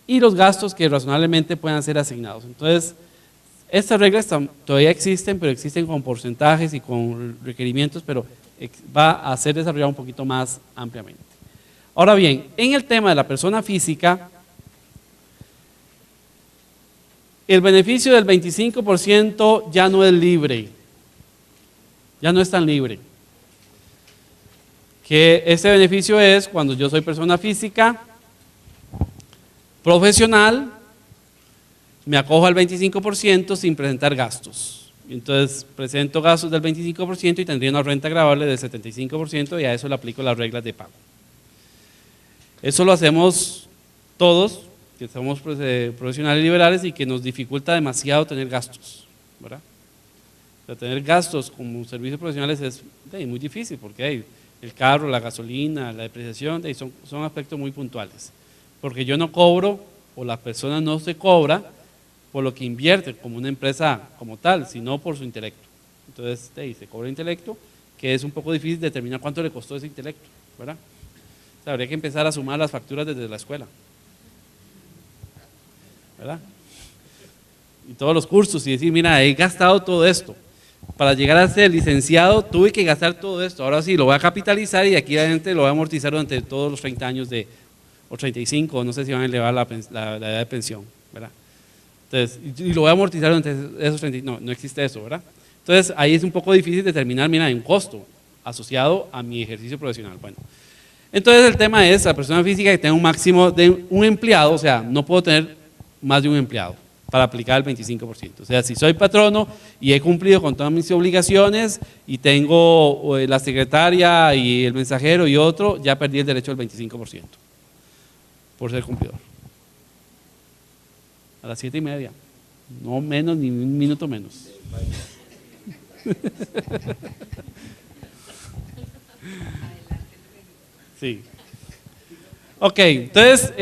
y los gastos que razonablemente puedan ser asignados. Entonces, estas reglas todavía existen, pero existen con porcentajes y con requerimientos, pero va a ser desarrollado un poquito más ampliamente. Ahora bien, en el tema de la persona física, el beneficio del 25% ya no es libre, ya no es tan libre. Que ese beneficio es cuando yo soy persona física, profesional, me acojo al 25% sin presentar gastos. Entonces presento gastos del 25% y tendría una renta gravable del 75% y a eso le aplico las reglas de pago. Eso lo hacemos todos, que somos profesionales liberales y que nos dificulta demasiado tener gastos, ¿verdad? O sea, tener gastos como servicios profesionales es muy difícil porque el carro, la gasolina, la depreciación, son aspectos muy puntuales. Porque yo no cobro o la persona no se cobra por lo que invierte como una empresa como tal, sino por su intelecto. Entonces se cobra intelecto, que es un poco difícil determinar cuánto le costó ese intelecto, ¿verdad? O sea, habría que empezar a sumar las facturas desde la escuela, ¿verdad? Y todos los cursos y decir, mira, he gastado todo esto. Para llegar a ser licenciado tuve que gastar todo esto, ahora sí, lo voy a capitalizar y aquí la gente lo va a amortizar durante todos los 30 años o 35, no sé si van a elevar la edad de pensión, ¿verdad? Entonces, y lo voy a amortizar durante esos 30, no existe eso, ¿verdad? Entonces, ahí es un poco difícil determinar, mira, un costo asociado a mi ejercicio profesional. Bueno, entonces el tema es la persona física que tenga un máximo de un empleado, o sea, no puedo tener más de un empleado para aplicar el 25%. O sea, si soy patrono y he cumplido con todas mis obligaciones y tengo la secretaria y el mensajero y otro, ya perdí el derecho al 25% por ser cumplidor. A las 7:30, no menos ni un minuto menos. Sí. Ok, entonces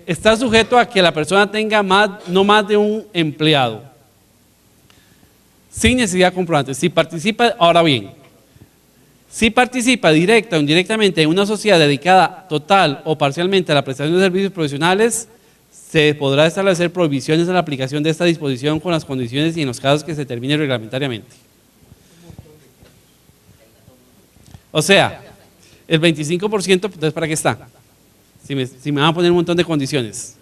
está sujeto a que la persona tenga no más de un empleado, sin necesidad de comprobante. Si participa, ahora bien, si participa directa o indirectamente en una sociedad dedicada total o parcialmente a la prestación de servicios profesionales, se podrá establecer prohibiciones a la aplicación de esta disposición con las condiciones y en los casos que se determine reglamentariamente. O sea, el 25%, entonces ¿para qué está? Si me van a poner un montón de condiciones.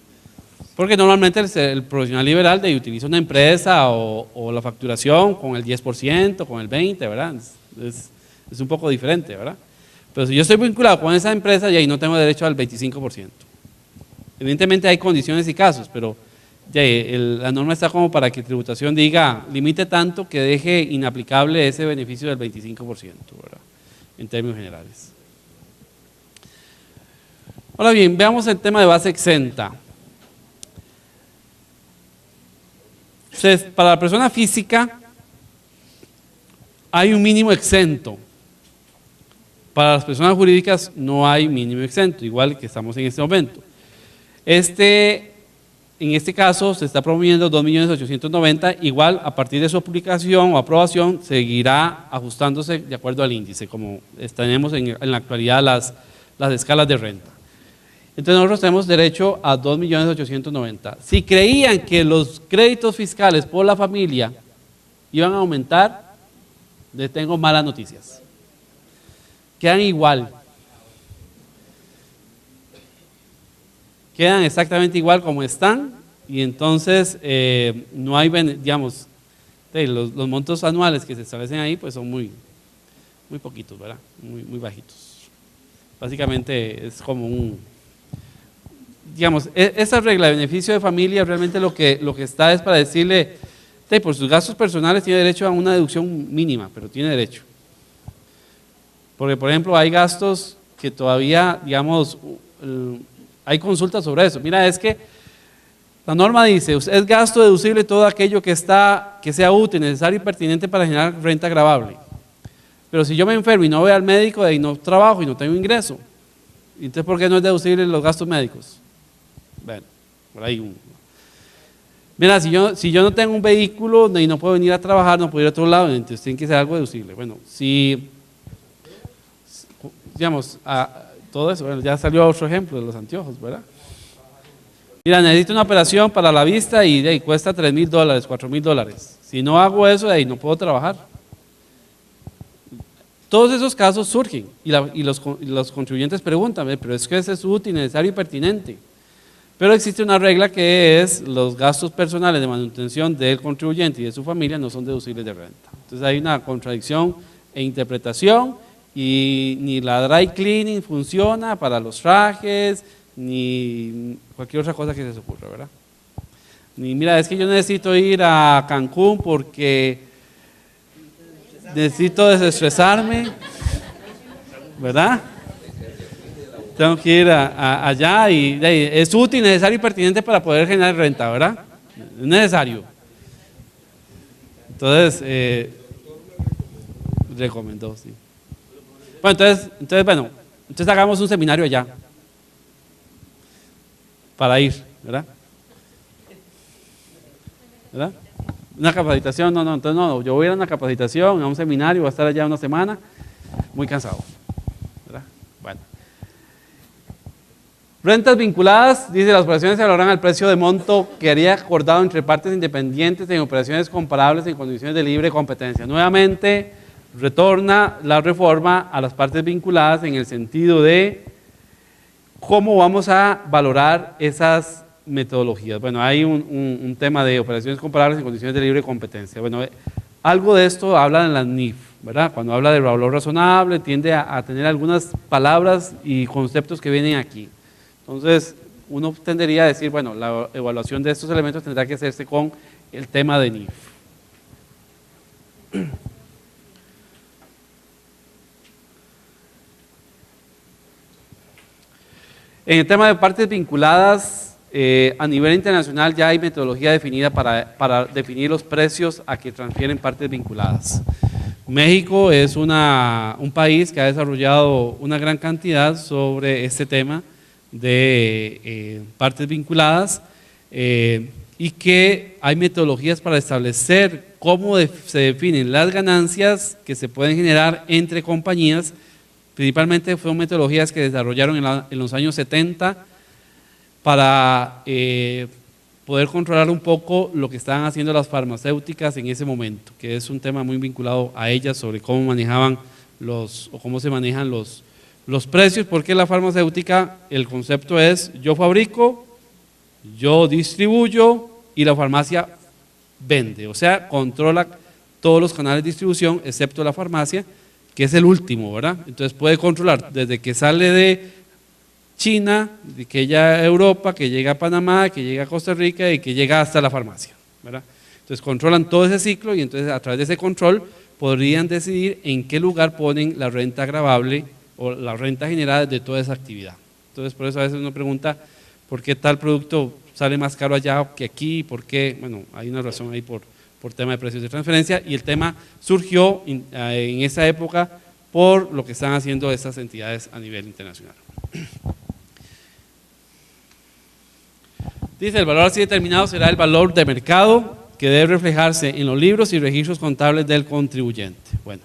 Porque normalmente el profesional liberal utiliza una empresa o la facturación con el 10%, con el 20%, ¿verdad? Es un poco diferente, ¿verdad? Pero si yo estoy vinculado con esa empresa y ahí no tengo derecho al 25%. Evidentemente hay condiciones y casos, pero la norma está como para que tributación diga, limite tanto que deje inaplicable ese beneficio del 25%, ¿verdad? En términos generales. Ahora bien, veamos el tema de base exenta. Entonces, para la persona física hay un mínimo exento. Para las personas jurídicas no hay mínimo exento, igual que estamos en este momento. En este caso se está promoviendo 2.890.000, igual a partir de su publicación o aprobación seguirá ajustándose de acuerdo al índice, como tenemos en la actualidad las escalas de renta. Entonces nosotros tenemos derecho a 2.890.000. Si creían que los créditos fiscales por la familia iban a aumentar, les tengo malas noticias. Quedan igual. Quedan exactamente igual como están y entonces no hay, digamos, los montos anuales que se establecen ahí pues son muy poquitos, ¿verdad? Muy bajitos. Básicamente es como digamos, esa regla de beneficio de familia realmente lo que está es para decirle, por sus gastos personales tiene derecho a una deducción mínima, pero tiene derecho. Porque por ejemplo hay gastos que todavía, digamos, hay consultas sobre eso. Mira, es que la norma dice, es gasto deducible todo aquello que sea útil, necesario y pertinente para generar renta gravable. Pero si yo me enfermo y no voy al médico y no trabajo y no tengo ingreso, entonces ¿por qué no es deducible los gastos médicos? Bueno, por ahí mira, si yo no tengo un vehículo y no puedo venir a trabajar, no puedo ir a otro lado, entonces tiene que ser algo deducible. Bueno, digamos, todo eso, bueno, ya salió otro ejemplo de los anteojos, ¿verdad? Mira, necesito una operación para la vista y cuesta $3,000, $4,000. Si no hago eso, de ahí no puedo trabajar. Todos esos casos surgen y los contribuyentes preguntan, pero es que ese es útil, necesario y pertinente. Pero existe una regla que es los gastos personales de manutención del contribuyente y de su familia no son deducibles de renta. Entonces hay una contradicción e interpretación y ni la dry cleaning funciona para los trajes, ni cualquier otra cosa que se les ocurra, ¿verdad? Ni mira, es que yo necesito ir a Cancún porque necesito desestresarme, ¿verdad? Tengo que ir allá y es útil, necesario y pertinente para poder generar renta, ¿verdad? Es necesario. Entonces, recomendó, sí. Bueno, entonces hagamos un seminario allá para ir, ¿verdad? ¿Verdad? Una capacitación, entonces no, yo voy a ir a una capacitación, a un seminario, voy a estar allá una semana, muy cansado, ¿verdad? Bueno. Rentas vinculadas, dice, las operaciones se valoran al precio de monto que haría acordado entre partes independientes en operaciones comparables en condiciones de libre competencia. Nuevamente, retorna la reforma a las partes vinculadas en el sentido de cómo vamos a valorar esas metodologías. Bueno, hay un tema de operaciones comparables en condiciones de libre competencia. Bueno, algo de esto habla en la NIF, ¿verdad? Cuando habla de valor razonable, tiende a tener algunas palabras y conceptos que vienen aquí. Entonces, uno tendería a decir, bueno, la evaluación de estos elementos tendrá que hacerse con el tema de NIF. En el tema de partes vinculadas, a nivel internacional ya hay metodología definida para definir los precios a que transfieren partes vinculadas. México es un país que ha desarrollado una gran cantidad sobre este tema de partes vinculadas y que hay metodologías para establecer cómo se definen las ganancias que se pueden generar entre compañías. Principalmente fueron metodologías que desarrollaron en los años 70 para poder controlar un poco lo que estaban haciendo las farmacéuticas en ese momento, que es un tema muy vinculado a ellas sobre cómo manejaban cómo se manejan los precios, porque la farmacéutica, el concepto es yo fabrico, yo distribuyo y la farmacia vende, o sea, controla todos los canales de distribución excepto la farmacia, que es el último, ¿verdad? Entonces puede controlar desde que sale de China, de que llega a Europa, que llega a Panamá, que llega a Costa Rica y que llega hasta la farmacia, ¿verdad? Entonces controlan todo ese ciclo y entonces a través de ese control podrían decidir en qué lugar ponen la renta gravable o la renta generada de toda esa actividad. Entonces por eso a veces uno pregunta por qué tal producto sale más caro allá que aquí, por qué, bueno, hay una razón ahí por tema de precios de transferencia y el tema surgió en esa época por lo que están haciendo estas entidades a nivel internacional. Dice, el valor así determinado será el valor de mercado que debe reflejarse en los libros y registros contables del contribuyente. Bueno,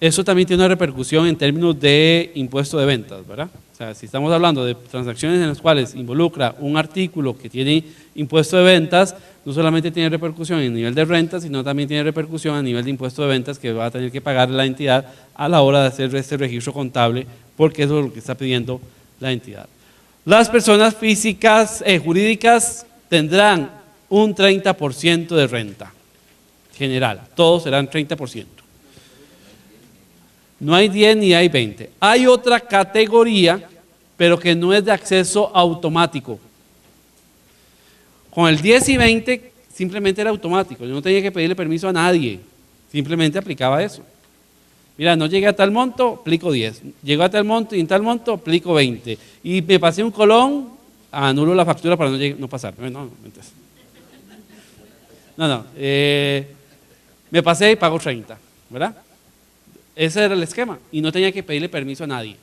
eso también tiene una repercusión en términos de impuesto de ventas, ¿verdad? O sea, si estamos hablando de transacciones en las cuales involucra un artículo que tiene impuesto de ventas, no solamente tiene repercusión en nivel de renta, sino también tiene repercusión a nivel de impuesto de ventas que va a tener que pagar la entidad a la hora de hacer este registro contable, porque eso es lo que está pidiendo la entidad. Las personas físicas, jurídicas tendrán un 30% de renta general, todos serán 30%. No hay 10 ni hay 20. Hay otra categoría, pero que no es de acceso automático. Con el 10 y 20 simplemente era automático, yo no tenía que pedirle permiso a nadie, simplemente aplicaba eso. Mira, no llegué a tal monto, aplico 10. Llegó a tal monto y en tal monto, aplico 20. Y me pasé un colón, anulo la factura para no pasar. No, me pasé y pago 30, ¿verdad? Ese era el esquema y no tenía que pedirle permiso a nadie.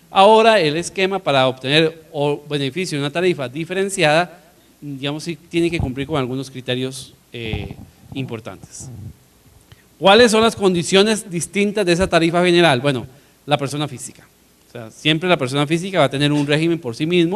Ahora el esquema para obtener beneficio de una tarifa diferenciada, digamos, sí tiene que cumplir con algunos criterios importantes. ¿Cuáles son las condiciones distintas de esa tarifa general? Bueno, la persona física. O sea, siempre la persona física va a tener un régimen por sí mismo